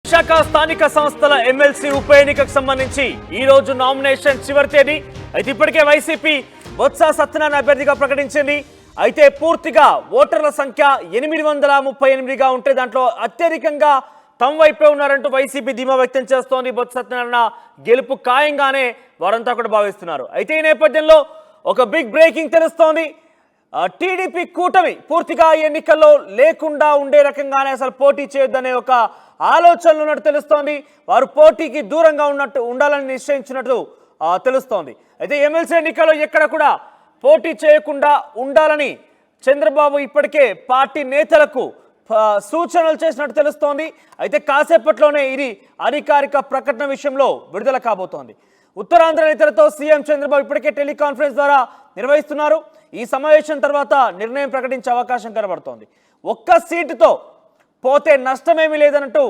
విశాఖ స్థానిక సంస్థల ఎమ్మెల్సీ ఉప ఎన్నికకు సంబంధించి ఈ రోజు నామినేషన్ చివరి తేదీ. అయితే ఇప్పటికే వైసీపీ బొత్స సత్యనారాయణ అభ్యర్థిగా ప్రకటించింది. అయితే పూర్తిగా ఓటర్ల సంఖ్య 838గా ఉంటే దాంట్లో అత్యధికంగా తమ వైపే ఉన్నారంటూ వైసీపీ ధీమా వ్యక్తం చేస్తోంది. బొత్స సత్యనారాయణ గెలుపు ఖాయంగానే వారంతా కూడా భావిస్తున్నారు. అయితే ఈ నేపథ్యంలో ఒక బిగ్ బ్రేకింగ్ తెలుస్తోంది. టీడీపీ కూటమి పూర్తిగా ఎన్నికల్లో లేకుండా ఉండే రకంగానే అసలు పోటీ చేయొద్దనే ఒక ఆలోచనలు ఉన్నట్టు తెలుస్తోంది. వారు పోటీకి దూరంగా ఉండాలని నిశ్చయించినట్టు తెలుస్తోంది. అయితే ఎమ్మెల్సీ ఎన్నికల్లో ఎక్కడ కూడా పోటీ చేయకుండా ఉండాలని చంద్రబాబు ఇప్పటికే పార్టీ నేతలకు సూచనలు చేసినట్టు తెలుస్తోంది. అయితే కాసేపట్లోనే ఇది అధికారిక ప్రకటన విషయంలో విడుదల కాబోతోంది. ఉత్తరాంధ్ర నేతలతో సీఎం చంద్రబాబు ఇప్పటికే టెలికాన్ఫరెన్స్ ద్వారా నిర్వహిస్తున్నారు. ఈ సమావేశం తర్వాత నిర్ణయం ప్రకటించే అవకాశం కనబడుతోంది. ఒక్క సీటుతో పోతే నష్టమేమీ లేదన్నట్టు